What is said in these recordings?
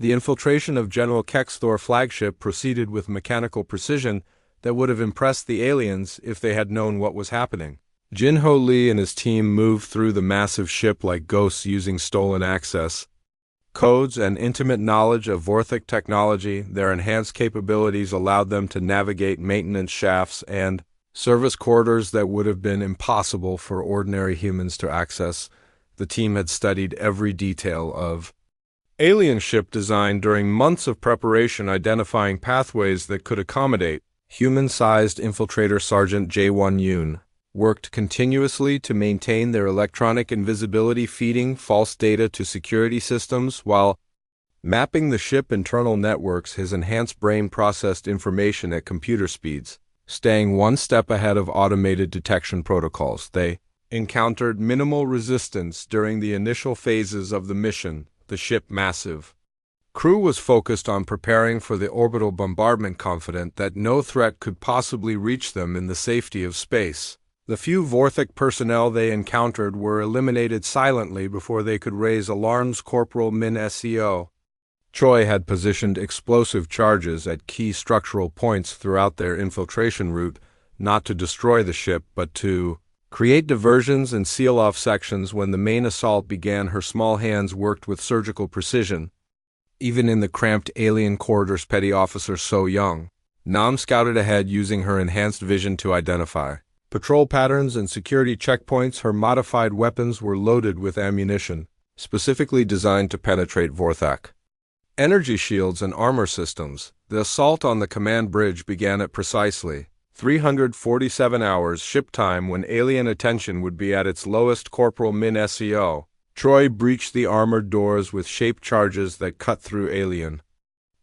The infiltration of General Kexthor's flagship proceeded with mechanical precision that would have impressed the aliens if they had known what was happening. Jin-Ho Lee and his team moved through the massive ship like ghosts using stolen access codes and intimate knowledge of Vorthic technology. Their enhanced capabilities allowed them to navigate maintenance shafts and service corridors that would have been impossible for ordinary humans to access. The team had studied every detail of alien ship design during months of preparation, identifying pathways that could accommodate human-sized infiltrator. Sergeant Jae-won Yoon worked continuously to maintain their electronic invisibility, feeding false data to security systems while mapping the ship internal networks. His enhanced brain processed information at computer speeds, staying one step ahead of automated detection protocols. They encountered minimal resistance during the initial phases of the mission. The ship's massive crew was focused on preparing for the orbital bombardment, confident that no threat could possibly reach them in the safety of space. The few Vorthic personnel they encountered were eliminated silently before they could raise alarms. Corporal Min Seo Choi had positioned explosive charges at key structural points throughout their infiltration route, not to destroy the ship but to create diversions and seal off sections. When the main assault began, her small hands worked with surgical precision. Even in the cramped alien corridors, Petty Officer So Young Nam scouted ahead using her enhanced vision to identify patrol patterns and security checkpoints. Her modified weapons were loaded with ammunition specifically designed to penetrate Vorthak energy shields and armor systems. The assault on the command bridge began at precisely 347 hours ship time, when alien attention would be at its lowest. Corporal Min Seo Choi breached the armored doors with shaped charges that cut through alien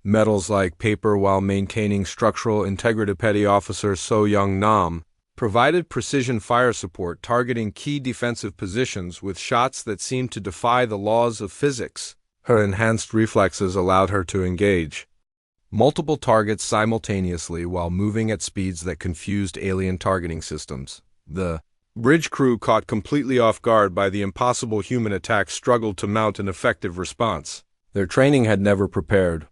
metals like paper while maintaining structural integrity. Petty Officer So Young Nam provided precision fire support, targeting key defensive positions with shots that seemed to defy the laws of physics. Her enhanced reflexes allowed her to engage multiple targets simultaneously while moving at speeds that confused alien targeting systems. The bridge crew, caught completely off guard by the impossible human attack, struggled to mount an effective response. Their training had never prepared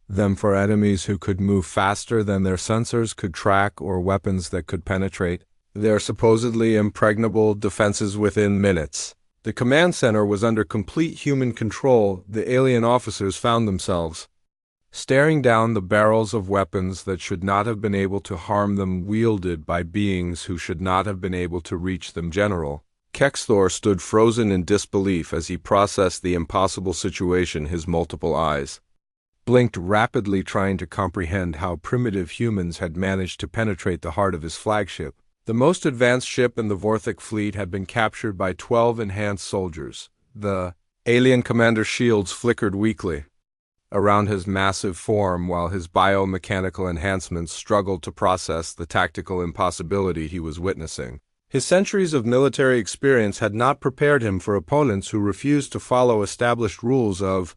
them for enemies who could move faster than their sensors could track or weapons that could penetrate their supposedly impregnable defenses within minutes. The command center was under complete human control. The alien officers found themselves staring down the barrels of weapons that should not have been able to harm them, wielded by beings who should not have been able to reach them. General Kexthor stood frozen in disbelief as he processed the impossible situation. His multiple eyes blinked rapidly, trying to comprehend how primitive humans had managed to penetrate the heart of his flagship. The most advanced ship in the Vorthic fleet had been captured by 12 enhanced soldiers. The alien commander's shields flickered weakly around his massive form, while his biomechanical enhancements struggled to process the tactical impossibility he was witnessing. His centuries of military experience had not prepared him for opponents who refused to follow established rules of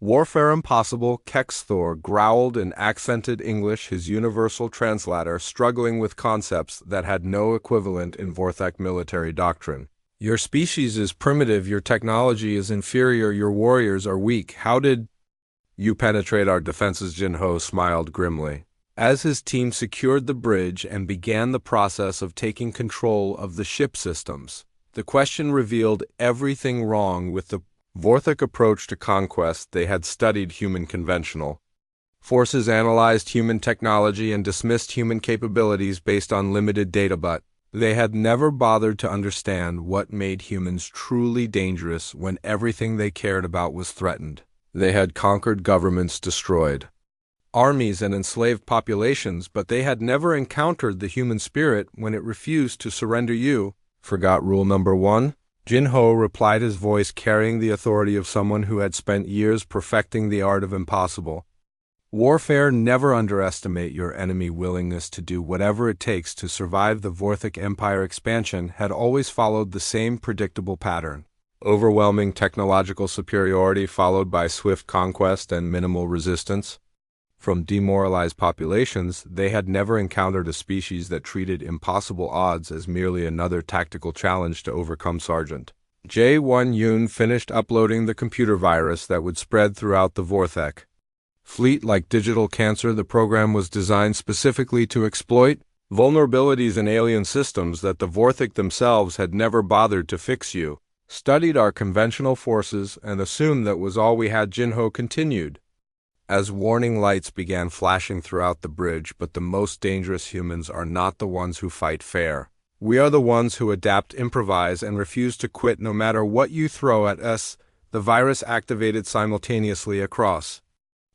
warfare. Impossible, Kexthor growled in accented English, his universal translator struggling with concepts that had no equivalent in Vorthak military doctrine. Your species is primitive, your technology is inferior, your warriors are weak. How did you penetrate our defenses? Jin-Ho smiled grimly as his team secured the bridge and began the process of taking control of the ship systems. The question revealed everything wrong with the Vorthic approach to conquest. They had studied human conventional forces, analyzed human technology, and dismissed human capabilities based on limited data, but they had never bothered to understand what made humans truly dangerous when everything they cared about was threatened. They had conquered governments, destroyed armies, and enslaved populations, but they had never encountered the human spirit when it refused to surrender. You forgot rule number 1? Jin-Ho replied, his voice carrying the authority of someone who had spent years perfecting the art of impossible warfare. Never underestimate your enemy. Willingness to do whatever it takes to survive. The Vorthic Empire expansion had always followed the same predictable pattern: overwhelming technological superiority followed by swift conquest and minimal resistance from demoralized populations. They had never encountered a species that treated impossible odds as merely another tactical challenge to overcome. Sergeant J1 Yun finished uploading the computer virus that would spread throughout the Vorthek fleet like digital cancer. The program was designed specifically to exploit vulnerabilities in alien systems that the Vorthek themselves had never bothered to fix. You studied our conventional forces and assumed that was all we had. Jinho continued, as warning lights began flashing throughout the bridge. But the most dangerous humans are not the ones who fight fair. We are the ones who adapt, improvise, and refuse to quit no matter what you throw at us. The virus activated simultaneously across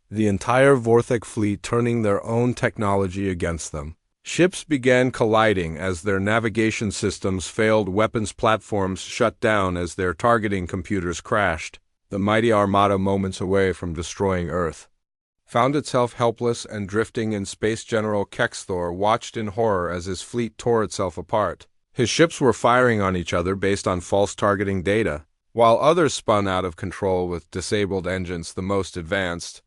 the entire Vorthek fleet, turning their own technology against them. Ships began colliding as their navigation systems failed, weapons platforms shut down as their targeting computers crashed. The mighty armada, moments away from destroying Earth, found itself helpless and drifting in space. General Kexthor watched in horror as his fleet tore itself apart. His ships were firing on each other based on false targeting data, while others spun out of control with disabled engines. The most advanced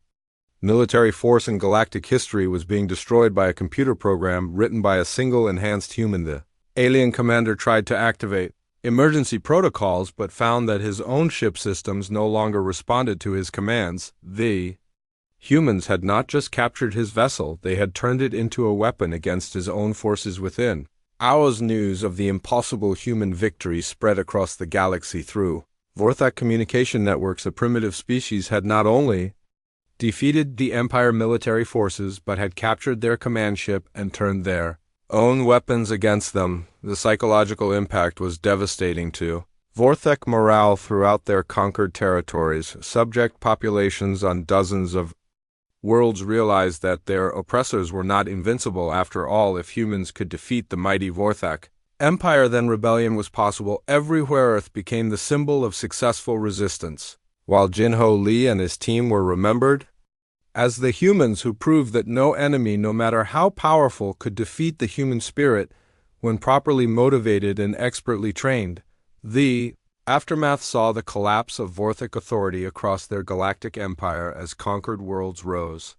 military force in galactic history was being destroyed by a computer program written by a single enhanced human. The alien commander tried to activate emergency protocols but found that his own ship systems no longer responded to his commands. The humans had not just captured his vessel, they had turned it into a weapon against his own forces within. Hours news of the impossible human victory spread across the galaxy through Vorthek communication networks. A primitive species had not only defeated the Empire military forces, but had captured their command ship and turned their own weapons against them. The psychological impact was devastating to Vorthek morale throughout their conquered territories. Subject populations on dozens of worlds realized that their oppressors were not invincible after all. If humans could defeat the mighty Vorthek Empire, then rebellion was possible. Everywhere Earth became the symbol of successful resistance, while Jinho Lee and his team were remembered as the humans who proved that no enemy, no matter how powerful, could defeat the human spirit when properly motivated and expertly trained. The aftermath saw the collapse of Vorthek authority across their galactic empire as conquered worlds rose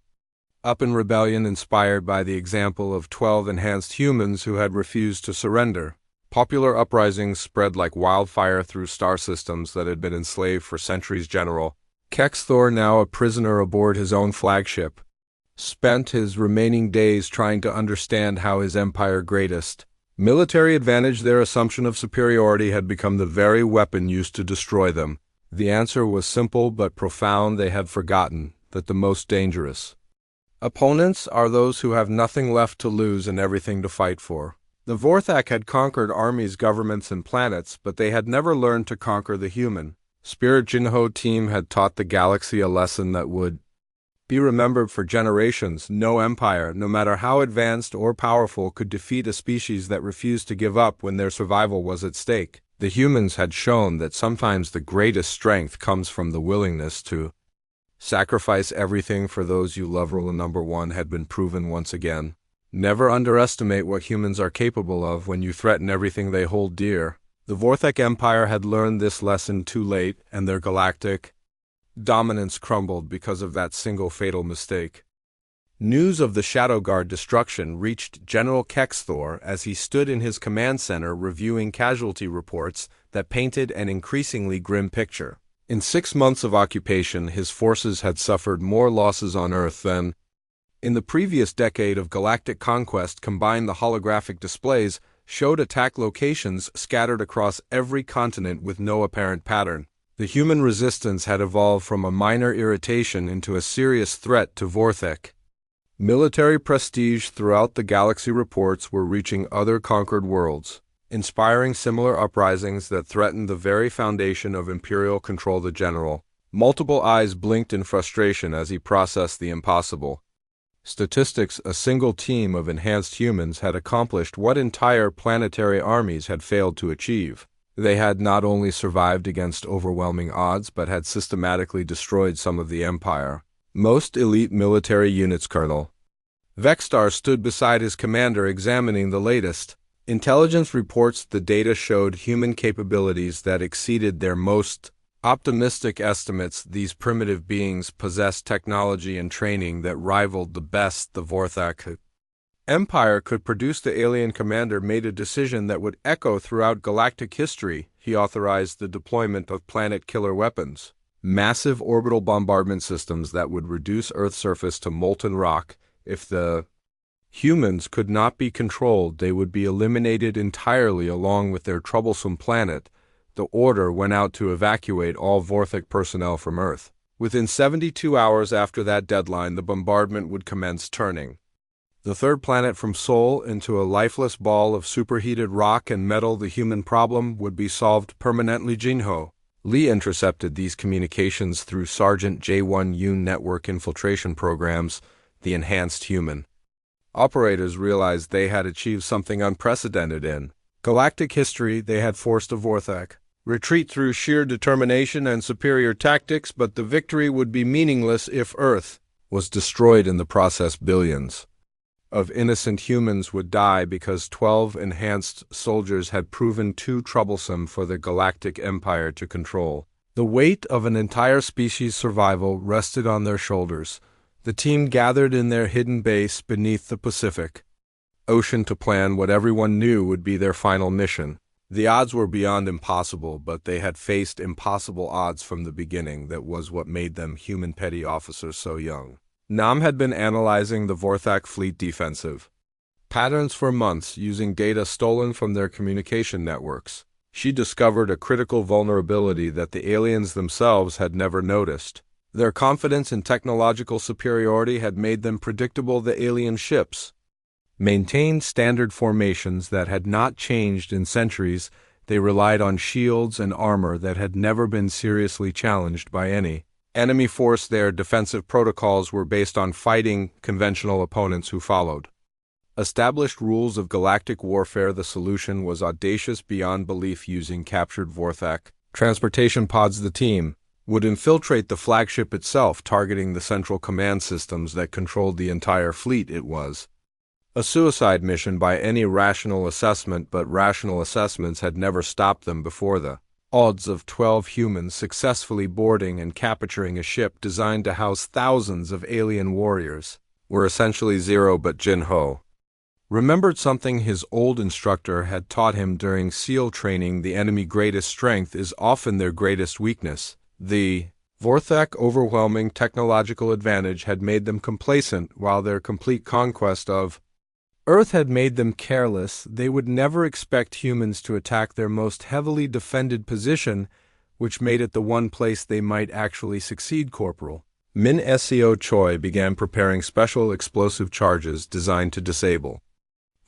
up in rebellion, inspired by the example of 12 enhanced humans who had refused to surrender. Popular uprisings spread like wildfire through star systems that had been enslaved for centuries. General Kexthor, now a prisoner aboard his own flagship, spent his remaining days trying to understand how his empire greatest military advantage, their assumption of superiority, had become the very weapon used to destroy them. The answer was simple but profound. They had forgotten that the most dangerous opponents are those who have nothing left to lose and everything to fight for. The Vorthek had conquered armies, governments, and planets, but they had never learned to conquer the human spirit. Jinho team had taught the galaxy a lesson that would be remembered for generations. No empire, no matter how advanced or powerful, could defeat a species that refused to give up when their survival was at stake. The humans had shown that sometimes the greatest strength comes from the willingness to sacrifice everything for those you love. Rule number 1 had been proven once again. Never underestimate what humans are capable of when you threaten everything they hold dear. The Vorthek Empire had learned this lesson too late, and their galactic dominance crumbled because of that single fatal mistake. News of the Shadow Guard destruction reached General Kexthor as he stood in his command center reviewing casualty reports that painted an increasingly grim picture. In 6 months of occupation, his forces had suffered more losses on Earth than in the previous decade of galactic conquest combined. The holographic displays showed attack locations scattered across every continent with no apparent pattern. The human resistance had evolved from a minor irritation into a serious threat to Vorthek military prestige throughout the galaxy. Reports were reaching other conquered worlds, inspiring similar uprisings that threatened the very foundation of imperial control. The general, multiple eyes blinked in frustration as he processed the impossible statistics. A single team of enhanced humans had accomplished what entire planetary armies had failed to achieve. They had not only survived against overwhelming odds, but had systematically destroyed some of the Empire most elite military units. Colonel Vexstar stood beside his commander, examining the latest intelligence reports. The data showed human capabilities that exceeded their most optimistic estimates. These primitive beings possessed technology and training that rivaled the best the Vorthek Empire could produce. The alien commander made a decision that would echo throughout galactic history. he authorized the deployment of planet-killer weapons, massive orbital bombardment systems that would reduce Earth's surface to molten rock. If the humans could not be controlled, they would be eliminated entirely along with their troublesome planet. The order went out to evacuate all Vorthok personnel from Earth. Within 72 hours after that deadline, the bombardment would commence turning the third planet from Sol into a lifeless ball of superheated rock and metal. The human problem would be solved permanently. Jinho Lee intercepted these communications through Sergeant J1 Yoon network infiltration programs. The enhanced human operators realized they had achieved something unprecedented in galactic history. They had forced a Vorthok retreat through sheer determination and superior tactics, but the victory would be meaningless if Earth was destroyed in the process. Billions of innocent humans would die because 12 enhanced soldiers had proven too troublesome for the Galactic Empire to control. The weight of an entire species' survival rested on their shoulders. The team gathered in their hidden base beneath the Pacific Ocean to plan what everyone knew would be their final mission. The odds were beyond impossible, but they had faced impossible odds from the beginning. That was what made them human petty officers so young. Nam had been analyzing the Vorthok fleet defensive patterns for months using data stolen from their communication networks. She discovered a critical vulnerability that the aliens themselves had never noticed. Their confidence in technological superiority had made them predictable. The alien ships maintained standard formations that had not changed in centuries. They relied on shields and armor that had never been seriously challenged by any enemy force. Their defensive protocols were based on fighting conventional opponents who followed established rules of galactic warfare. The solution was audacious beyond belief. Using captured Vorthok transportation pods, the team would infiltrate the flagship itself, targeting the central command systems that controlled the entire fleet. It was a suicide mission by any rational assessment, but rational assessments had never stopped them before. The odds of 12 humans successfully boarding and capturing a ship designed to house thousands of alien warriors were essentially zero. But Jinho remembered something his old instructor had taught him during SEAL training: the enemy's greatest strength is often their greatest weakness. The Vorthok overwhelming technological advantage had made them complacent, while their complete conquest of Earth had made them careless. They would never expect humans to attack their most heavily defended position, which made it the one place they might actually succeed. Corporal Min Seo Choi began preparing special explosive charges designed to disable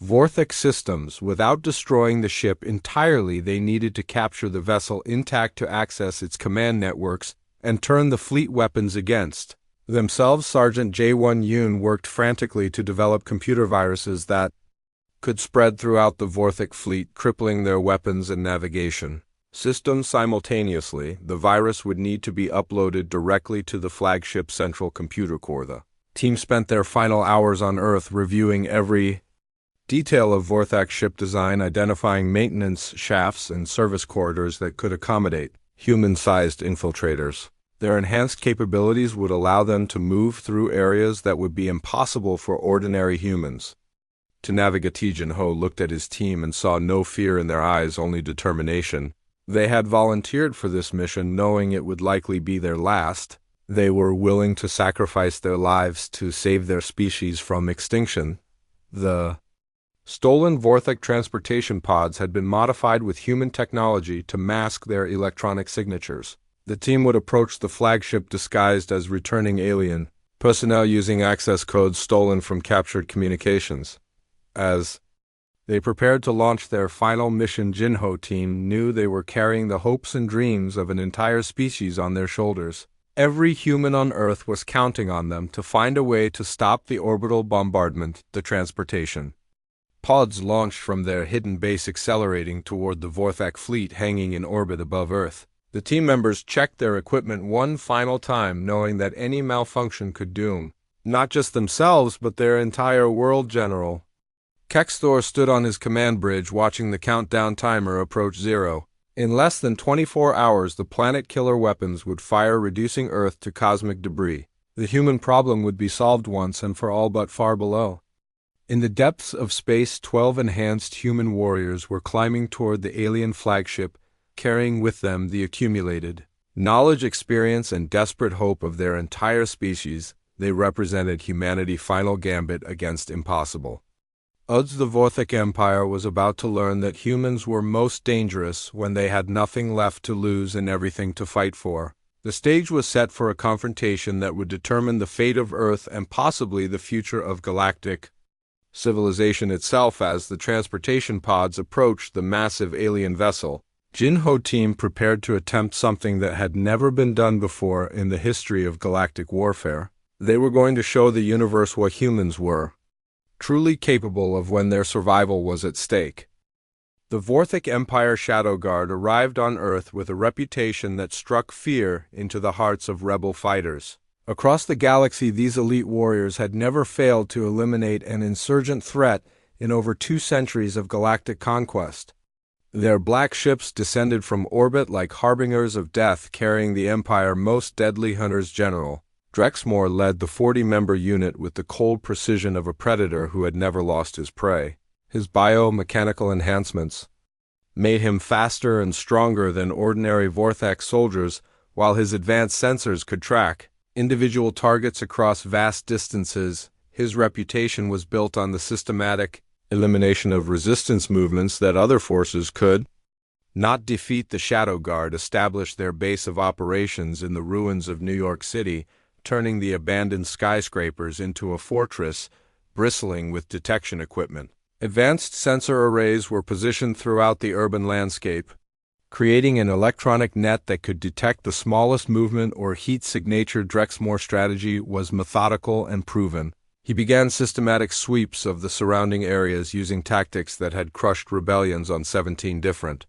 Vorthok systems without destroying the ship entirely. They needed to capture the vessel intact to access its command networks and turn the fleet weapons against themselves. Sergeant J1 Yoon worked frantically to develop computer viruses that could spread throughout the Vorthok fleet, crippling their weapons and navigation systems simultaneously. The virus would need to be uploaded directly to the flagship's central computer core. The team spent their final hours on Earth reviewing every detail of Vorthok ship design, identifying maintenance shafts and service corridors that could accommodate human-sized infiltrators. Their enhanced capabilities would allow them to move through areas that would be impossible for ordinary humans to navigate. Jinho looked at his team and saw no fear in their eyes, only determination. They had volunteered for this mission knowing it would likely be their last. They were willing to sacrifice their lives to save their species from extinction. The stolen Vorthok transportation pods had been modified with human technology to mask their electronic signatures. The team would approach the flagship disguised as returning alien personnel, using access codes stolen from captured communications. As they prepared to launch their final mission, Jinho team knew they were carrying the hopes and dreams of an entire species on their shoulders. Every human on Earth was counting on them to find a way to stop the orbital bombardment. The transportation pods launched from their hidden base, accelerating toward the Vorthok fleet hanging in orbit above Earth. The team members checked their equipment one final time, knowing that any malfunction could doom not just themselves, but their entire world. General Kexthor stood on his command bridge, watching the countdown timer approach zero. In less than 24 hours, the planet-killer weapons would fire, reducing Earth to cosmic debris. The human problem would be solved once and for all. But far below, in the depths of space, 12 enhanced human warriors were climbing toward the alien flagship. carrying with them the accumulated knowledge, experience, and desperate hope of their entire species. They represented humanity's final gambit against impossible odds. The Vorthok Empire was about to learn that humans were most dangerous when they had nothing left to lose and everything to fight for. The stage was set for a confrontation that would determine the fate of Earth and possibly the future of Galactic civilization itself. As the transportation pods approached the massive alien vessel, Jin-Ho team prepared to attempt something that had never been done before in the history of galactic warfare. They were going to show the universe what humans were truly capable of when their survival was at stake. The Vorthok Empire Shadow Guard arrived on Earth with a reputation that struck fear into the hearts of rebel fighters. Across the galaxy, these elite warriors had never failed to eliminate an insurgent threat in over 2 centuries of galactic conquest. Their black ships descended from orbit like harbingers of death, carrying the Empire's most deadly hunters. General Drexmore led the 40-member unit with the cold precision of a predator who had never lost his prey. His biomechanical enhancements made him faster and stronger than ordinary Vorthok soldiers, while his advanced sensors could track individual targets across vast distances. His reputation was built on the systematic elimination of resistance movements that other forces could not defeat. The Shadow Guard established their base of operations in the ruins of New York City, turning the abandoned skyscrapers into a fortress bristling with detection equipment. Advanced sensor arrays were positioned throughout the urban landscape, creating an electronic net that could detect the smallest movement or heat signature. Drexmore's strategy was methodical and proven. He began systematic sweeps of the surrounding areas using tactics that had crushed rebellions on 17 different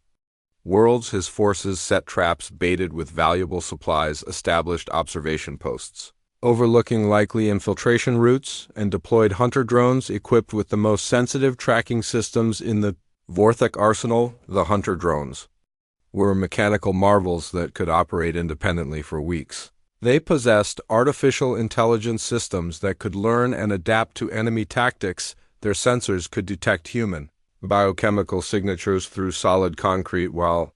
worlds. His forces set traps baited with valuable supplies, established observation posts overlooking likely infiltration routes, and deployed hunter drones equipped with the most sensitive tracking systems in the Vorthok arsenal. The hunter drones were mechanical marvels that could operate independently for weeks. They possessed artificial intelligence systems that could learn and adapt to enemy tactics. Their sensors could detect human biochemical signatures through solid concrete, while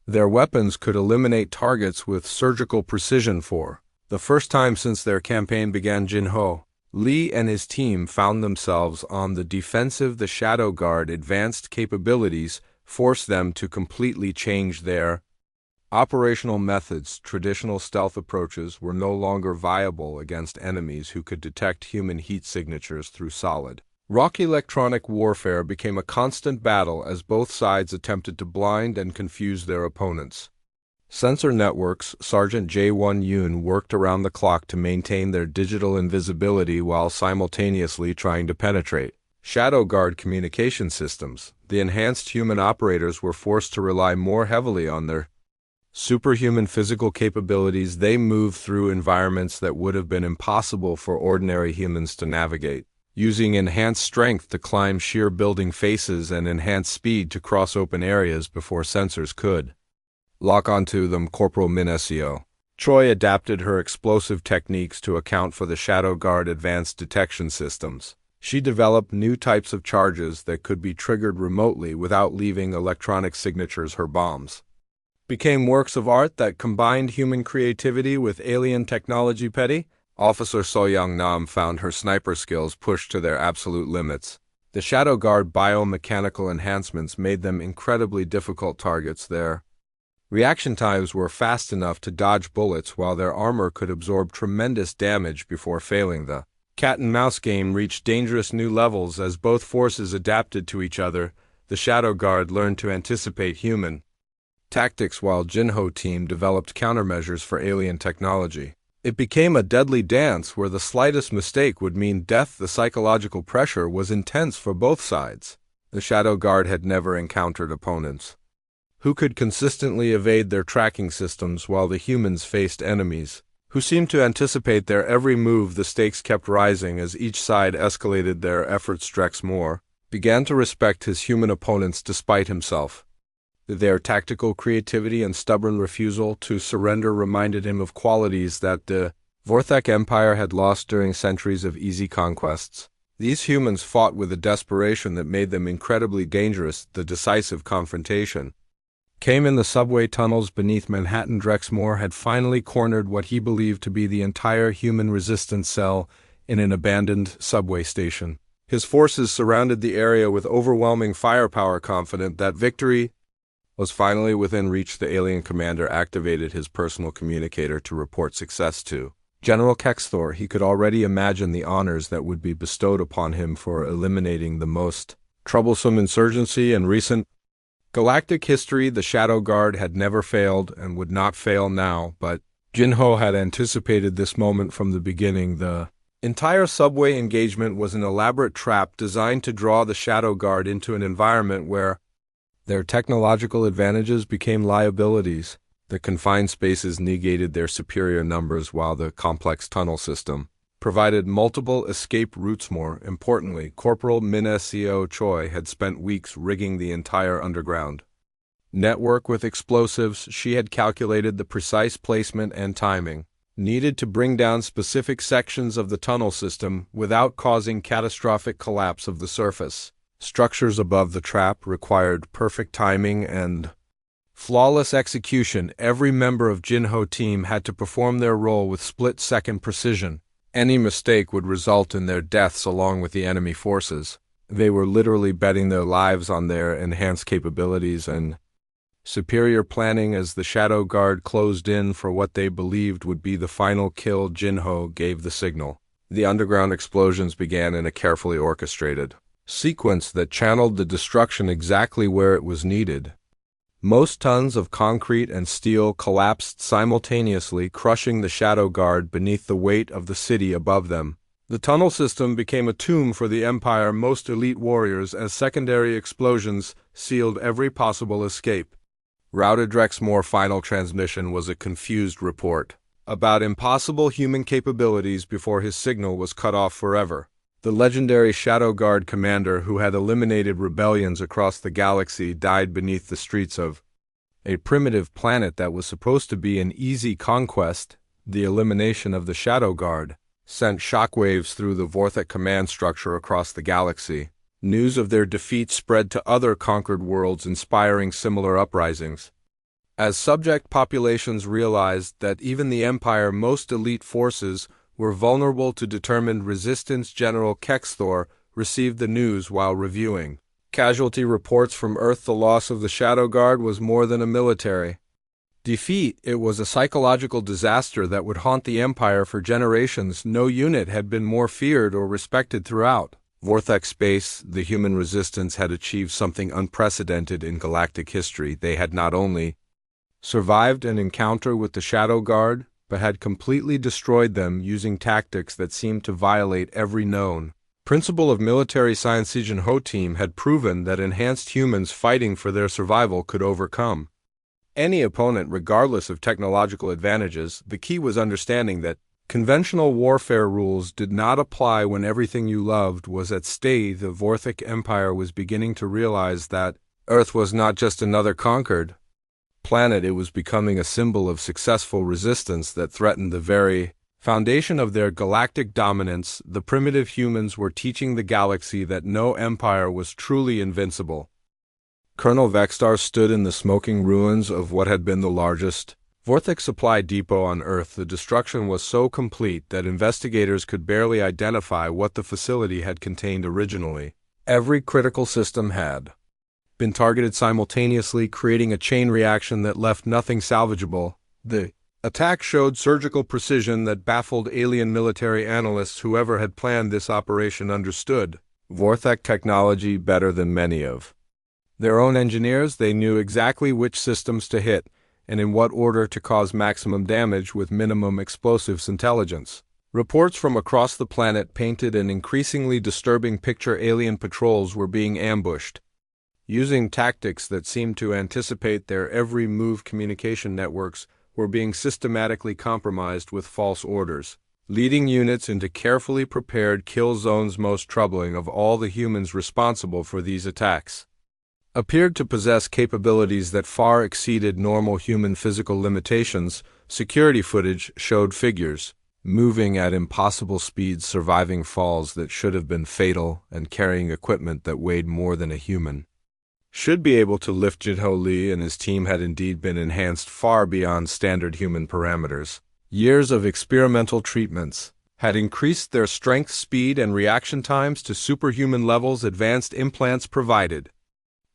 their weapons could eliminate targets with surgical precision. For the first time since their campaign began, Jin-Ho Lee and his team found themselves on the defensive. The Shadow Guard advanced capabilities forced them to completely change their operational methods. Traditional stealth approaches were no longer viable against enemies who could detect human heat signatures through solid rock. Electronic warfare became a constant battle as both sides attempted to blind and confuse their opponents. Sensor networks. Sergeant Jae-Won Yoon worked around the clock to maintain their digital invisibility while simultaneously trying to penetrate Shadow Guard communication systems. The enhanced human operators were forced to rely more heavily on their superhuman physical capabilities. They moved through environments that would have been impossible for ordinary humans to navigate, using enhanced strength to climb sheer building faces and enhanced speed to cross open areas before sensors could lock onto them. Corporal Minesio Choi adapted her explosive techniques to account for the Shadow Guard advanced detection systems. She developed new types of charges that could be triggered remotely without leaving electronic signatures. Her bombs became works of art that combined human creativity with alien technology. Petty Officer So-Young Nam found her sniper skills pushed to their absolute limits. The Shadow Guard biomechanical enhancements made them incredibly difficult targets. Their reaction times were fast enough to dodge bullets, while their armor could absorb tremendous damage before failing. The cat-and-mouse game reached dangerous new levels as both forces adapted to each other. The Shadow Guard learned to anticipate human tactics, while Jin-Ho team developed countermeasures for alien technology. It became a deadly dance where the slightest mistake would mean death. The psychological pressure was intense for both sides. The Shadow Guard had never encountered opponents who could consistently evade their tracking systems, while the humans faced enemies who seemed to anticipate their every move. The stakes kept rising as each side escalated their efforts. Drexmore began to respect his human opponents despite himself. Their tactical creativity and stubborn refusal to surrender reminded him of qualities that the Vorthok Empire had lost during centuries of easy conquests. These humans fought with a desperation that made them incredibly dangerous. The decisive confrontation came in the subway tunnels beneath Manhattan. Drexmoor had finally cornered what he believed to be the entire human resistance cell in an abandoned subway station. His forces surrounded the area with overwhelming firepower, confident that victory was finally within reach. The alien commander activated his personal communicator to report success to General Kexthor. He could already imagine the honors that would be bestowed upon him for eliminating the most troublesome insurgency in recent galactic history. The Shadow Guard had never failed and would not fail now, but Jinho had anticipated this moment from the beginning. The entire subway engagement was an elaborate trap designed to draw the Shadow Guard into an environment where their technological advantages became liabilities. The confined spaces negated their superior numbers, while the complex tunnel system provided multiple escape routes. More importantly, Corporal Minaseo Choi had spent weeks rigging the entire underground network with explosives. She had calculated the precise placement and timing needed to bring down specific sections of the tunnel system without causing catastrophic collapse of the surface. Structures above the trap required perfect timing and flawless execution. Every member of Jinho team had to perform their role with split-second precision. Any mistake would result in their deaths along with the enemy forces. They were literally betting their lives on their enhanced capabilities and superior planning. As the Shadow Guard closed in for what they believed would be the final kill, Jinho gave the signal. The underground explosions began in a carefully orchestrated sequence that channeled the destruction exactly where it was needed. Most tons of concrete and steel collapsed simultaneously, crushing the Shadow Guard beneath the weight of the city above them. The tunnel system became a tomb for the Empire's most elite warriors as secondary explosions sealed every possible escape. Routed Drexmoor's final transmission was a confused report about impossible human capabilities before his signal was cut off forever. The legendary Shadow Guard commander who had eliminated rebellions across the galaxy died beneath the streets of a primitive planet that was supposed to be an easy conquest. The elimination of the Shadow Guard sent shockwaves through the Vorthek command structure across the galaxy. News of their defeat spread to other conquered worlds, inspiring similar uprisings. As subject populations realized that even the Empire's most elite forces were vulnerable to determined resistance, General Kexthor received the news while reviewing casualty reports from Earth. The loss of the Shadow Guard was more than a military defeat. It was a psychological disaster that would haunt the Empire for generations. No unit had been more feared or respected throughout Vorthek space. The human resistance had achieved something unprecedented in galactic history. They had not only survived an encounter with the Shadow Guard, but had completely destroyed them using tactics that seemed to violate every known principle of military science. Jinho team had proven that enhanced humans fighting for their survival could overcome any opponent regardless of technological advantages. The key was understanding that conventional warfare rules did not apply when everything you loved was at stake. The Vorthek Empire was beginning to realize that Earth was not just another conquered planet. It was becoming a symbol of successful resistance that threatened the very foundation of their galactic dominance. The primitive humans were teaching the galaxy that no empire was truly invincible. Colonel Vextar stood in the smoking ruins of what had been the largest Vorthek supply depot on Earth. The destruction was so complete that investigators could barely identify what the facility had contained originally. Every critical system had been targeted simultaneously, creating a chain reaction that left nothing salvageable. The attack showed surgical precision that baffled alien military analysts. Whoever had planned this operation understood Vorthek technology better than many of their own engineers. They knew exactly which systems to hit and in what order to cause maximum damage with minimum explosives intelligence. Reports from across the planet painted an increasingly disturbing picture. Alien patrols were being ambushed using tactics that seemed to anticipate their every move. Communication networks were being systematically compromised with false orders, leading units into carefully prepared kill zones. Most troubling of all, the humans responsible for these attacks appeared to possess capabilities that far exceeded normal human physical limitations. Security footage showed figures moving at impossible speeds, surviving falls that should have been fatal, and carrying equipment that weighed more than a human should be able to lift. Jinho Lee and his team had indeed been enhanced far beyond standard human parameters. Years of experimental treatments had increased their strength, speed, and reaction times to superhuman levels. Advanced implants provided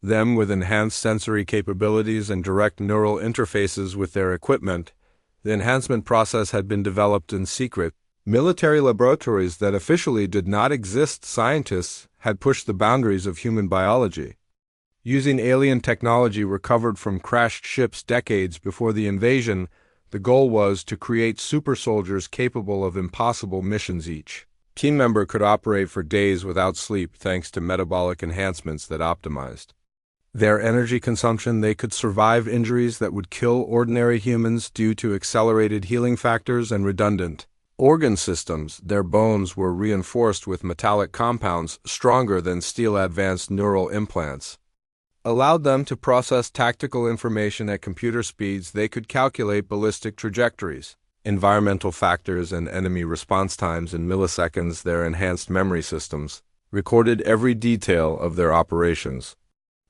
them with enhanced sensory capabilities and direct neural interfaces with their equipment. The enhancement process had been developed in secret. Military laboratories that officially did not exist. Scientists had pushed the boundaries of human biology, using alien technology recovered from crashed ships decades before the invasion. The goal was to create super soldiers capable of impossible missions. Each team member could operate for days without sleep thanks to metabolic enhancements that optimized their energy consumption. They could survive injuries that would kill ordinary humans due to accelerated healing factors and redundant organ systems. Their bones were reinforced with metallic compounds stronger than steel. Advanced neural implants allowed them to process tactical information at computer speeds. They could calculate ballistic trajectories, environmental factors, and enemy response times in milliseconds. Their enhanced memory systems recorded every detail of their operations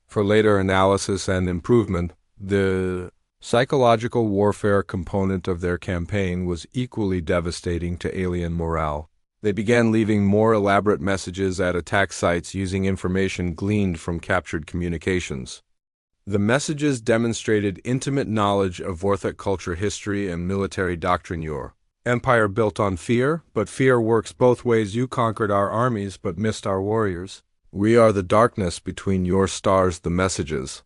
for later analysis and improvement. The psychological warfare component of their campaign was equally devastating to alien morale. They began leaving more elaborate messages at attack sites using information gleaned from captured communications. The messages demonstrated intimate knowledge of Vorthok culture, history, and military doctrine. Your empire built on fear, but fear works both ways. You conquered our armies but missed our warriors. We are the darkness between your stars. The messages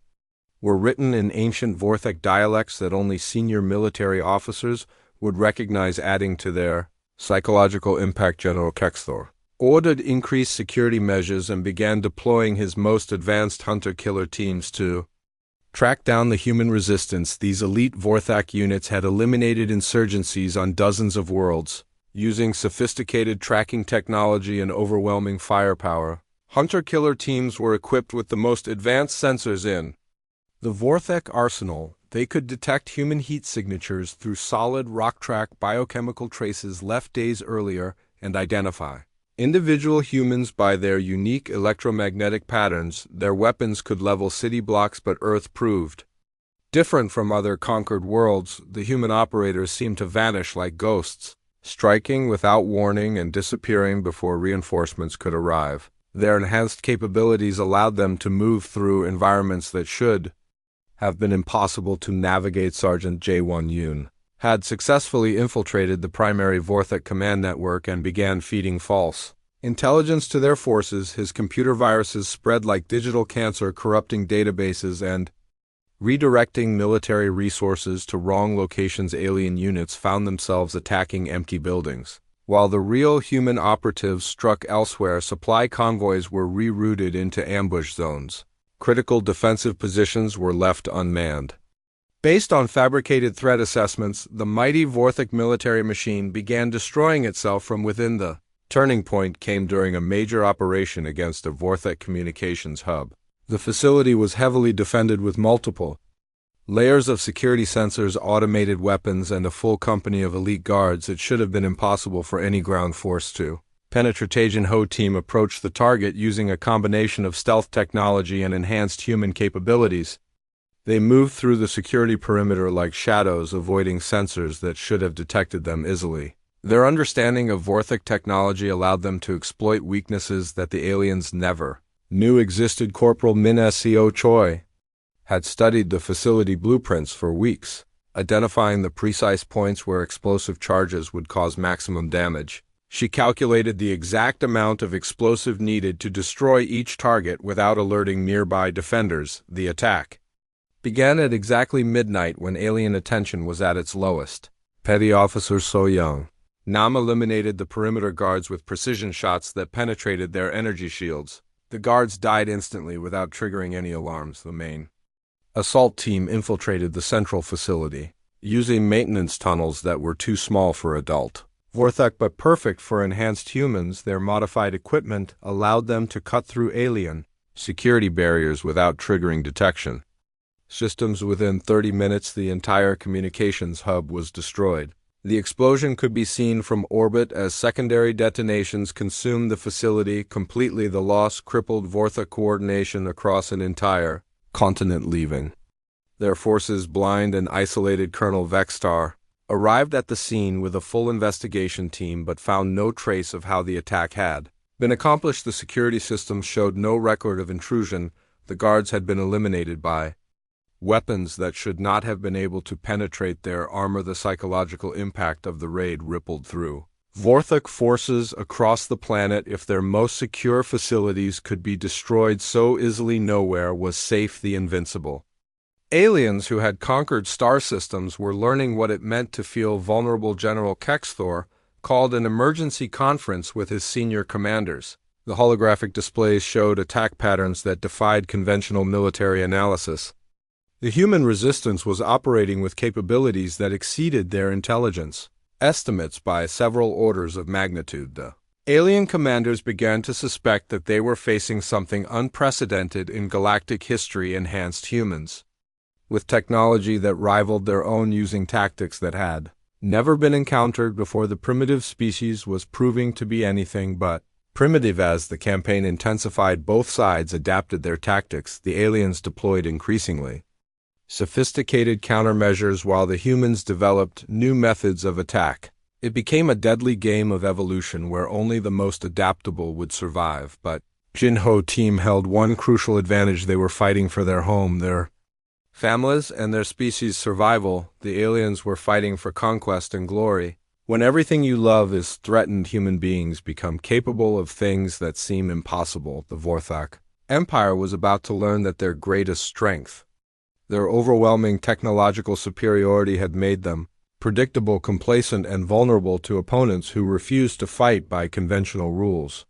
were written in ancient Vorthok dialects that only senior military officers would recognize, adding to their psychological impact. General Kexthor ordered increased security measures and began deploying his most advanced hunter-killer teams to track down the human resistance. These elite Vorthok units had eliminated insurgencies on dozens of worlds. Using sophisticated tracking technology and overwhelming firepower, hunter-killer teams were equipped with the most advanced sensors in the Vorthok arsenal. They could detect human heat signatures through solid rock track biochemical traces left days earlier and identify individual humans by their unique electromagnetic patterns. Their weapons could level city blocks, but Earth proved different from other conquered worlds. The human operators seemed to vanish like ghosts, striking without warning and disappearing before reinforcements could arrive. Their enhanced capabilities allowed them to move through environments that should have been impossible to navigate. Sergeant J1 Yoon had successfully infiltrated the primary Vorthok command network and began feeding false intelligence to their forces. His computer viruses spread like digital cancer, corrupting databases and redirecting military resources to wrong locations. Alien units found themselves attacking empty buildings, while the real human operatives struck elsewhere. Supply convoys were rerouted into ambush zones. Critical defensive positions were left unmanned. Based on fabricated threat assessments, the mighty Vorthok military machine began destroying itself from within. The turning point came during a major operation against a Vorthok communications hub. The facility was heavily defended with multiple layers of security sensors, automated weapons, and a full company of elite guards. It should have been impossible for any ground force to penetrate. Jinho team approached the target using a combination of stealth technology and enhanced human capabilities. They moved through the security perimeter like shadows, avoiding sensors that should have detected them easily. Their understanding of Vorthok technology allowed them to exploit weaknesses that the aliens never knew existed. Corporal Min Seo Choi had studied the facility blueprints for weeks, identifying the precise points where explosive charges would cause maximum damage. She calculated the exact amount of explosive needed to destroy each target without alerting nearby defenders. The attack began at exactly midnight, when alien attention was at its lowest. Petty Officer So Young Nam eliminated the perimeter guards with precision shots that penetrated their energy shields. The guards died instantly without triggering any alarms. The main assault team infiltrated the central facility, using maintenance tunnels that were too small for adult Vorthok but perfect for enhanced humans. Their modified equipment allowed them to cut through alien security barriers without triggering detection systems. Within 30 minutes, the entire communications hub was destroyed. The explosion could be seen from orbit as secondary detonations consumed the facility completely. The loss crippled Vorthok coordination across an entire continent leaving. Their forces, blind and isolated Colonel Vextar, arrived at the scene with a full investigation team but found no trace of how the attack had been accomplished. The security systems showed no record of intrusion. The guards had been eliminated by weapons that should not have been able to penetrate their armor. The psychological impact of the raid rippled through Vorthok forces across the planet. If their most secure facilities could be destroyed so easily, nowhere was safe. The invincible aliens who had conquered star systems were learning what it meant to feel vulnerable. General Kexthor called an emergency conference with his senior commanders. The holographic displays showed attack patterns that defied conventional military analysis. The human resistance was operating with capabilities that exceeded their intelligence estimates by several orders of magnitude. The alien commanders began to suspect that they were facing something unprecedented in galactic history: enhanced humans with technology that rivaled their own, using tactics that had never been encountered before. The primitive species was proving to be anything but primitive. As the campaign intensified, both sides adapted their tactics. The aliens deployed increasingly sophisticated countermeasures while the humans developed new methods of attack. It became a deadly game of evolution where only the most adaptable would survive. But Jinho's team held one crucial advantage: they were fighting for their home, their families, and their species' survival. The aliens were fighting for conquest and glory. When everything you love is threatened, human beings become capable of things that seem impossible. The Vorthok Empire was about to learn that their greatest strength, their overwhelming technological superiority, had made them predictable, complacent, and vulnerable to opponents who refused to fight by conventional rules.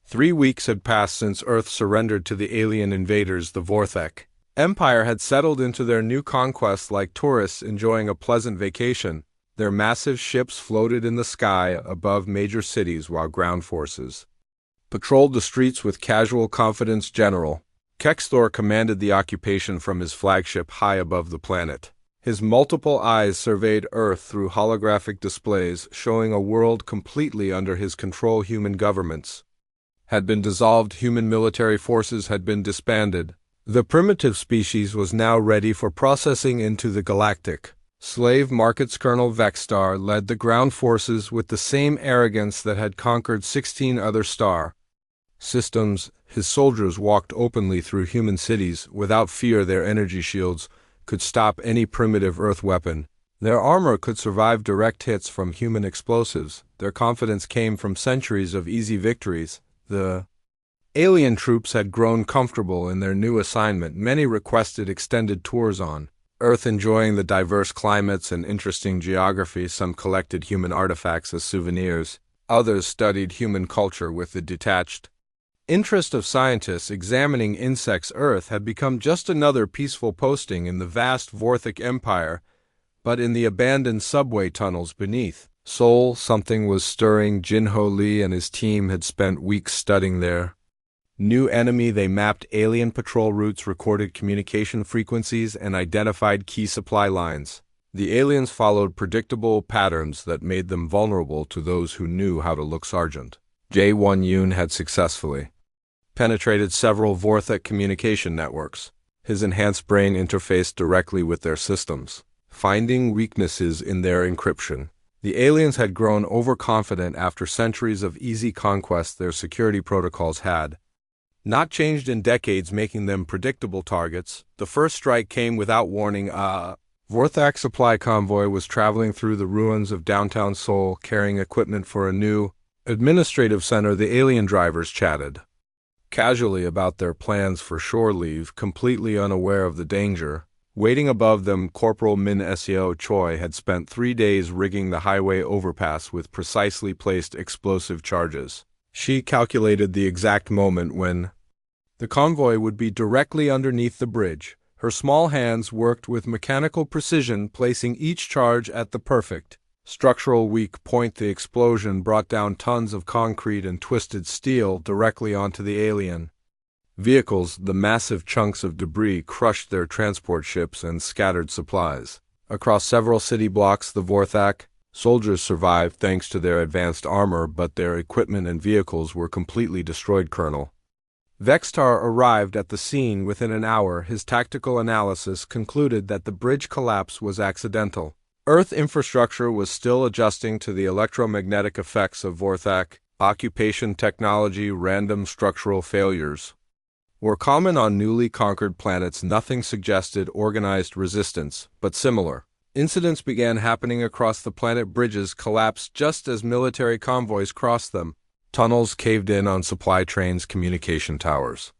3 weeks had passed since Earth surrendered to the alien invaders. The Vorthok Empire had settled into their new conquest like tourists enjoying a pleasant vacation. Their massive ships floated in the sky above major cities while ground forces patrolled the streets with casual confidence. General Kexthor commanded the occupation from his flagship high above the planet. His multiple eyes surveyed Earth through holographic displays, showing a world completely under his control. Human governments had been dissolved. Human military forces had been disbanded. The primitive species was now ready for processing into the galactic slave markets. Colonel Vextar led the ground forces with the same arrogance that had conquered 16 other star systems. His soldiers walked openly through human cities without fear. Their energy shields could stop any primitive Earth weapon. Their armor could survive direct hits from human explosives. Their confidence came from centuries of easy victories. The alien troops had grown comfortable in their new assignment. Many requested extended tours on Earth, enjoying the diverse climates and interesting geography. Some collected human artifacts as souvenirs. Others studied human culture with the detached interest of scientists. Examining insects. Earth had become just another peaceful posting in the vast Vorthok Empire, but in the abandoned subway tunnels beneath Seoul, something was stirring. Jinho Lee and his team had spent weeks studying their new enemy. They mapped alien patrol routes, recorded communication frequencies, and identified key supply lines. The aliens followed predictable patterns that made them vulnerable to those who knew how to look. Sergeant Jae-Won-yoon had successfully penetrated several Vorthok communication networks. His enhanced brain interfaced directly with their systems, finding weaknesses in their encryption. The aliens had grown overconfident after centuries of easy conquest. Their security protocols had not changed in decades, making them predictable targets. The first strike came without warning. A Vorthok supply convoy was traveling through the ruins of downtown Seoul, carrying equipment for a new administrative center. The alien drivers chatted casually about their plans for shore leave, completely unaware of the danger waiting above them. Corporal Min Seo Choi had spent 3 days rigging the highway overpass with precisely placed explosive charges. She calculated the exact moment when the convoy would be directly underneath the bridge. Her small hands worked with mechanical precision, placing each charge at the perfect structural weak point. The explosion brought down tons of concrete and twisted steel directly onto the alien vehicles. The massive chunks of debris crushed their transport ships and scattered supplies across several city blocks. The Vorthok soldiers survived thanks to their advanced armor, but their equipment and vehicles were completely destroyed. Colonel Vextar arrived at the scene within an hour. His tactical analysis concluded that the bridge collapse was accidental. Earth infrastructure was still adjusting to the electromagnetic effects of Vorthak. Occupation technology, random structural failures were common on newly conquered planets. Nothing suggested organized resistance, but similar incidents began happening across the planet. Bridges collapsed just as military convoys crossed them. Tunnels caved in on supply trains. Communication towers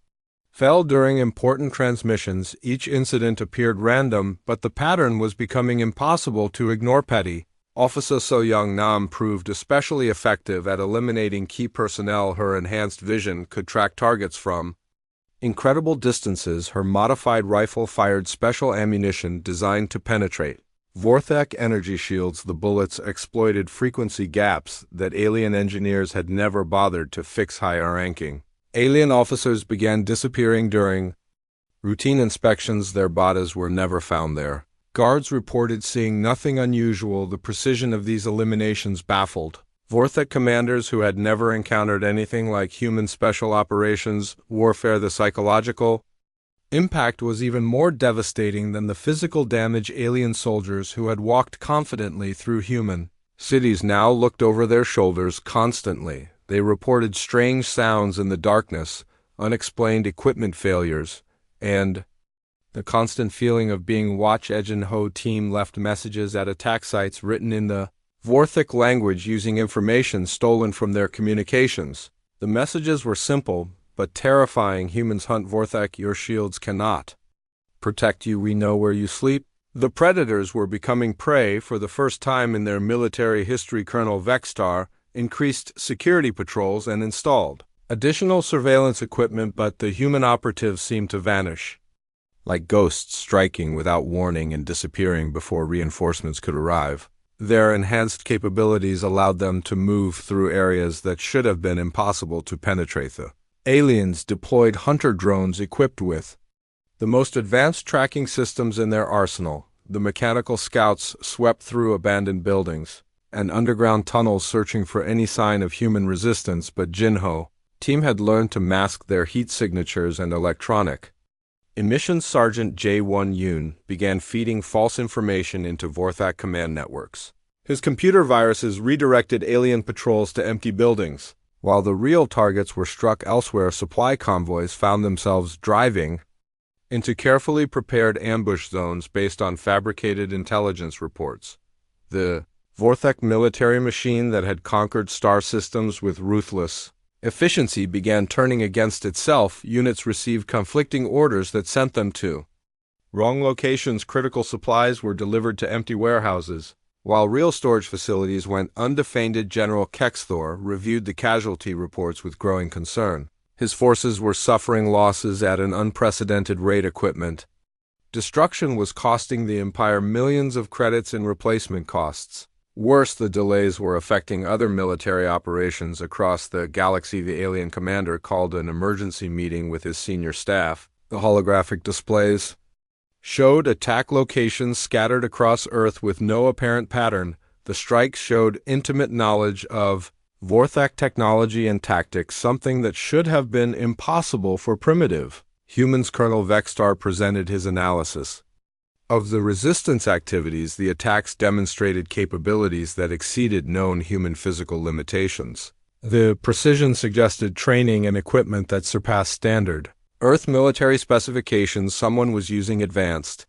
fell during important transmissions. Each incident appeared random, but the pattern was becoming impossible to ignore. Petty Officer So Young Nam proved especially effective at eliminating key personnel. Her enhanced vision could track targets from incredible distances. Her modified rifle fired special ammunition designed to penetrate Vorthak energy shields. The bullets exploited frequency gaps that alien engineers had never bothered to fix. Higher ranking alien officers began disappearing during routine inspections. Their bodies were never found there. Guards reported seeing nothing unusual. The precision of these eliminations baffled Vorthak commanders who had never encountered anything like human special operations warfare. The psychological impact was even more devastating than the physical damage. Alien soldiers who had walked confidently through human cities now looked over their shoulders constantly. They reported strange sounds in the darkness, unexplained equipment failures, and the constant feeling of being watched. Ho team left messages at attack sites written in the Vorthak language using information stolen from their communications. The messages were simple but terrifying. Humans hunt Vorthak. Your shields cannot protect you. We know where you sleep. The predators were becoming prey for the first time in their military history. Colonel Vextar increased security patrols and installed additional surveillance equipment, but the human operatives seemed to vanish like ghosts, striking without warning and disappearing before reinforcements could arrive. Their enhanced capabilities allowed them to move through areas that should have been impossible to penetrate. The aliens deployed hunter drones equipped with the most advanced tracking systems in their arsenal. The mechanical scouts swept through abandoned buildings and underground tunnels searching for any sign of human resistance, but Jinho team had learned to mask their heat signatures and electronic emissions. Sergeant J1 Yoon began feeding false information into Vorthak command networks. His computer viruses redirected alien patrols to empty buildings, while the real targets were struck elsewhere. Supply convoys found themselves driving into carefully prepared ambush zones based on fabricated intelligence reports. The Vorthak military machine that had conquered star systems with ruthless efficiency began turning against itself. Units received conflicting orders that sent them to wrong locations. Critical supplies were delivered to empty warehouses, while real storage facilities went undefended. General Kexthor reviewed the casualty reports with growing concern. His forces were suffering losses at an unprecedented rate. Equipment destruction was costing the Empire millions of credits in replacement costs. Worse, the delays were affecting other military operations across the galaxy. The alien commander called an emergency meeting with his senior staff. The holographic displays showed attack locations scattered across Earth with no apparent pattern. The strikes showed intimate knowledge of Vorthak technology and tactics, something that should have been impossible for primitive humans. Colonel Vextar presented his analysis of the resistance activities. The attacks demonstrated capabilities that exceeded known human physical limitations. The precision suggested training and equipment that surpassed standard Earth military specifications. Someone was using advanced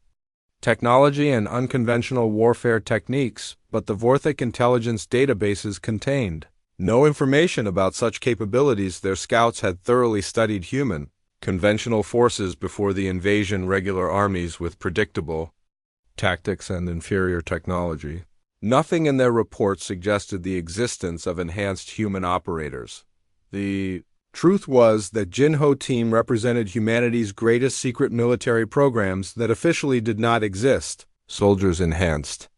technology and unconventional warfare techniques, but the Vorthak intelligence databases contained no information about such capabilities. Their scouts had thoroughly studied human conventional forces before the invasion. Regular armies with predictable tactics and inferior technology. Nothing in their reports suggested the existence of enhanced human operators. The truth was that Jinho team represented humanity's greatest secret military programs that officially did not exist. Soldiers enhanced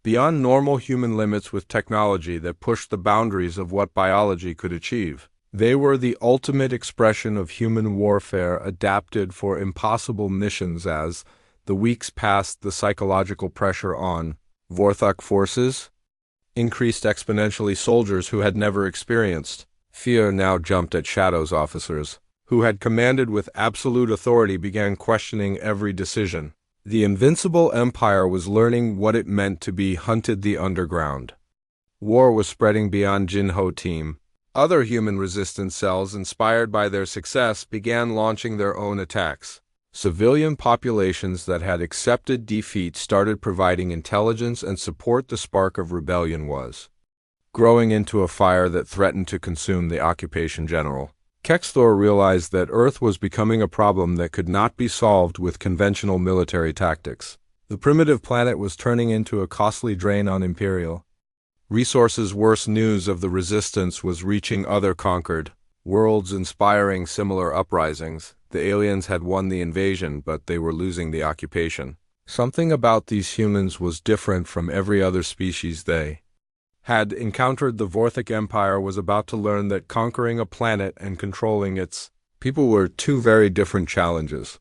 beyond normal human limits with technology that pushed the boundaries of what biology could achieve. They were the ultimate expression of human warfare, adapted for impossible missions. As the weeks passed, the psychological pressure on Vorthak forces increased exponentially. Soldiers who had never experienced fear now jumped at Shadow's officers, who had commanded with absolute authority, began questioning every decision. The invincible empire was learning what it meant to be hunted the underground. War was spreading beyond Jinho team. Other human resistance cells, inspired by their success, began launching their own attacks. Civilian populations that had accepted defeat started providing intelligence and support. The spark of rebellion was growing into a fire that threatened to consume the occupation general. Kexthor realized that Earth was becoming a problem that could not be solved with conventional military tactics. The primitive planet was turning into a costly drain on Imperial resources. Worse news of the resistance was reaching other conquered worlds, inspiring similar uprisings. The aliens had won the invasion, but they were losing the occupation. Something about these humans was different from every other species they had encountered. The Vorthic Empire was about to learn that conquering a planet and controlling its people were two very different challenges.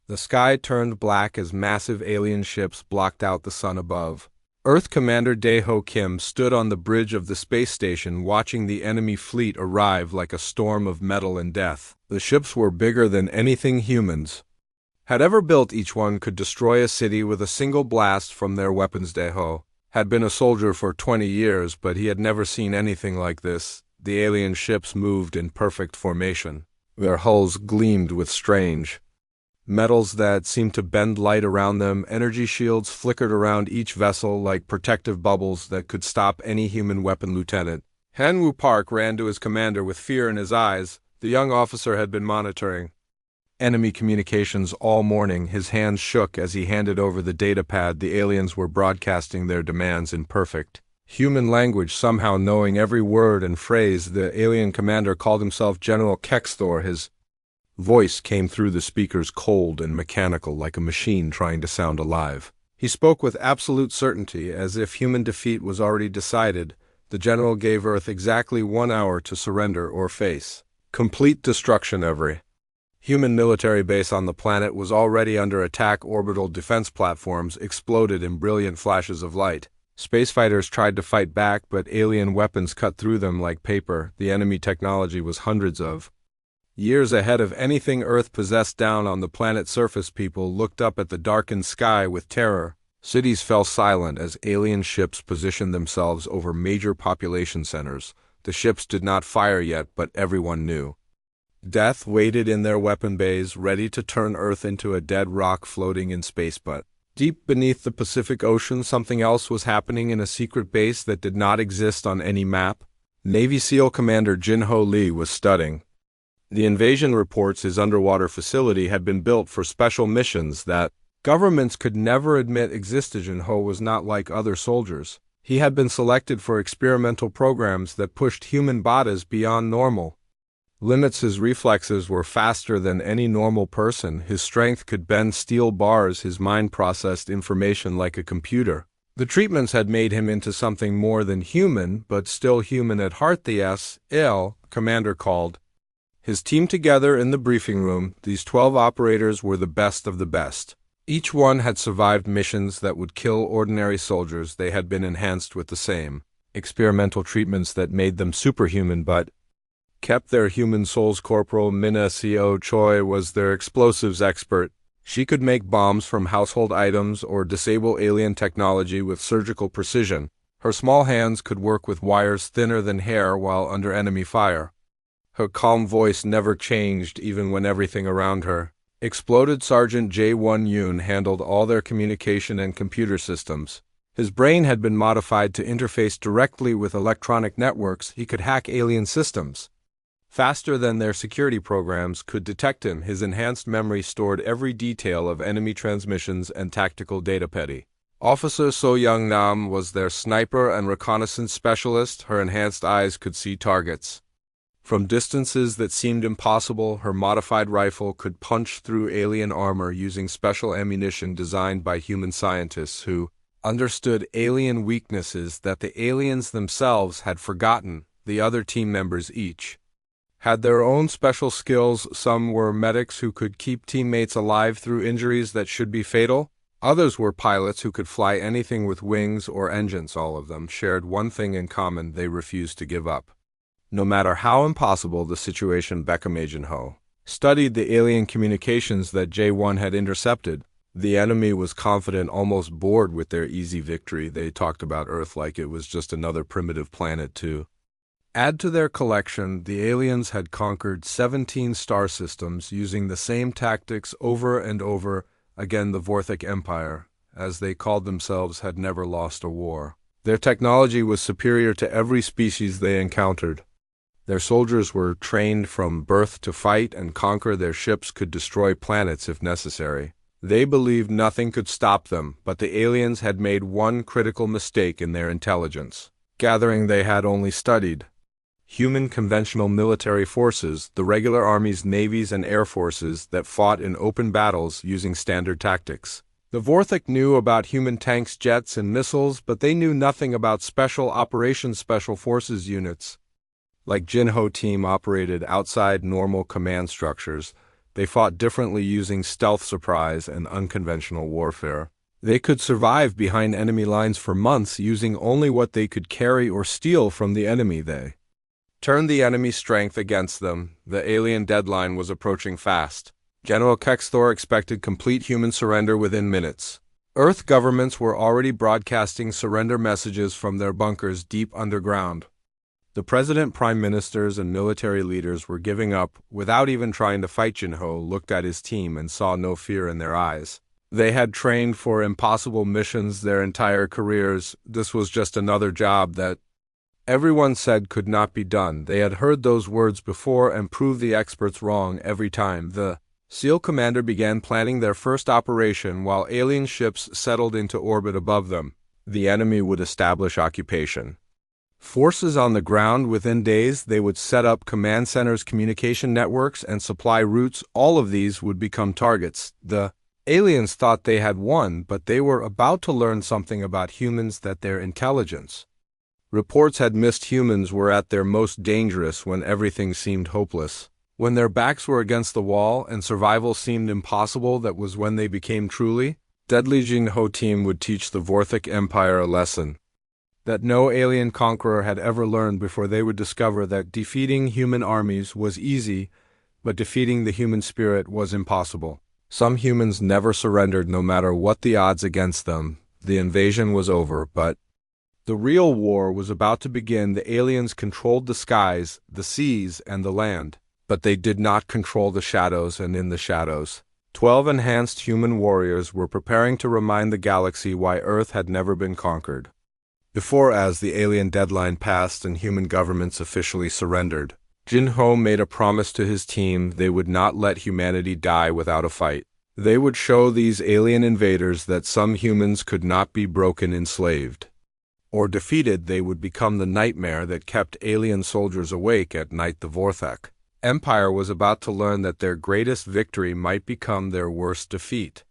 The sky turned black as massive alien ships blocked out the sun above. Earth Commander Daeho Kim stood on the bridge of the space station, watching the enemy fleet arrive like a storm of metal and death. The ships were bigger than anything humans had ever built. Each one could destroy a city with a single blast from their weapons. Daeho had been a soldier for 20 years, but he had never seen anything like this. The alien ships moved in perfect formation. Their hulls gleamed with strange metals that seemed to bend light around them. Energy shields flickered around each vessel like protective bubbles that could stop any human weapon. Lieutenant Hanwoo Park ran to his commander with fear in his eyes. The young officer had been monitoring enemy communications all morning. His hands shook as he handed over the datapad. The aliens were broadcasting their demands in perfect human language, somehow knowing every word and phrase. The alien commander called himself General Kexthor. His voice came through the speakers cold and mechanical, like a machine trying to sound alive. He spoke with absolute certainty, as if human defeat was already decided. The general gave Earth exactly 1 hour to surrender or face complete destruction. Every human military base on the planet was already under attack. Orbital defense platforms exploded in brilliant flashes of light. Space fighters tried to fight back, but alien weapons cut through them like paper. The enemy technology was hundreds of years ahead of anything Earth possessed. Down on the planet's surface, people looked up at the darkened sky with terror. Cities fell silent as alien ships positioned themselves over major population centers. The ships did not fire yet, but everyone knew death waited in their weapon bays, ready to turn Earth into a dead rock floating in space. But deep beneath the Pacific Ocean, something else was happening in a secret base that did not exist on any map. Navy SEAL Commander Jinho Lee was studying the invasion reports. His underwater facility had been built for special missions that governments could never admit existed. Jinho was not like other soldiers. He had been selected for experimental programs that pushed human bodies beyond normal limits. His reflexes were faster than any normal person. His strength could bend steel bars. His mind processed information like a computer. The treatments had made him into something more than human, but still human at heart. The S.L. Commander called his team together in the briefing room. These 12 operators were the best of the best. Each one had survived missions that would kill ordinary soldiers. They had been enhanced with the same experimental treatments that made them superhuman, but kept their human souls. Corporal Mina Seo Choi was their explosives expert. She could make bombs from household items or disable alien technology with surgical precision. Her small hands could work with wires thinner than hair while under enemy fire. Her calm voice never changed even when everything around her exploded. Sergeant Jae-won Yoon handled all their communication and computer systems. His brain had been modified to interface directly with electronic networks. He could hack alien systems faster than their security programs could detect him. His enhanced memory stored every detail of enemy transmissions and tactical data. Petty Officer So Young Nam was their sniper and reconnaissance specialist. Her enhanced eyes could see targets from distances that seemed impossible. Her modified rifle could punch through alien armor using special ammunition designed by human scientists who understood alien weaknesses that the aliens themselves had forgotten. The other team members each had their own special skills. Some were medics who could keep teammates alive through injuries that should be fatal. Others were pilots who could fly anything with wings or engines. All of them shared one thing in common: they refused to give up. No matter how impossible the situation. Beckham Jinho studied the alien communications that J1 had intercepted. The enemy was confident, almost bored with their easy victory. They talked about Earth like it was just another primitive planet, too. Add to their collection, the aliens had conquered 17 star systems using the same tactics over and over again. The Vorthic Empire, as they called themselves, had never lost a war. Their technology was superior to every species they encountered. Their soldiers were trained from birth to fight and conquer. Their ships could destroy planets if necessary. They believed nothing could stop them, but the aliens had made one critical mistake in their intelligence. Gathering, they had only studied human conventional military forces, the regular armies, navies, and air forces that fought in open battles using standard tactics. The Vorthic knew about human tanks, jets, and missiles, but they knew nothing about special operations special forces units. Like Jinho team operated outside normal command structures, they fought differently using stealth, surprise, and unconventional warfare. They could survive behind enemy lines for months using only what they could carry or steal from the enemy. They turned the enemy's strength against them. The alien deadline was approaching fast. General Kexthor expected complete human surrender within minutes. Earth governments were already broadcasting surrender messages from their bunkers deep underground. The president, prime ministers, and military leaders were giving up without even trying to fight. Jinho looked at his team and saw no fear in their eyes. They had trained for impossible missions their entire careers. This was just another job that everyone said could not be done. They had heard those words before and proved the experts wrong every time. The SEAL commander began planning their first operation while alien ships settled into orbit above them. The enemy would establish occupation forces on the ground. Within days, they would set up command centers, communication networks, and supply routes. All of these would become targets. The aliens thought they had won, but they were about to learn something about humans, that their intelligence reports had missed. Humans were at their most dangerous when everything seemed hopeless. When their backs were against the wall and survival seemed impossible, that was when they became truly deadly. Jinho team would teach the Vorthic Empire a lesson that no alien conqueror had ever learned before. They would discover that defeating human armies was easy, but defeating the human spirit was impossible. Some humans never surrendered no matter what the odds against them. The invasion was over, but the real war was about to begin. The aliens controlled the skies, the seas, and the land, but they did not control the shadows, and in the shadows, 12 enhanced human warriors were preparing to remind the galaxy why Earth had never been conquered before. As the alien deadline passed and human governments officially surrendered, Jinho made a promise to his team: they would not let humanity die without a fight. They would show these alien invaders that some humans could not be broken, enslaved, or defeated. They would become the nightmare that kept alien soldiers awake at night. The Vorthic Empire was about to learn that their greatest victory might become their worst defeat.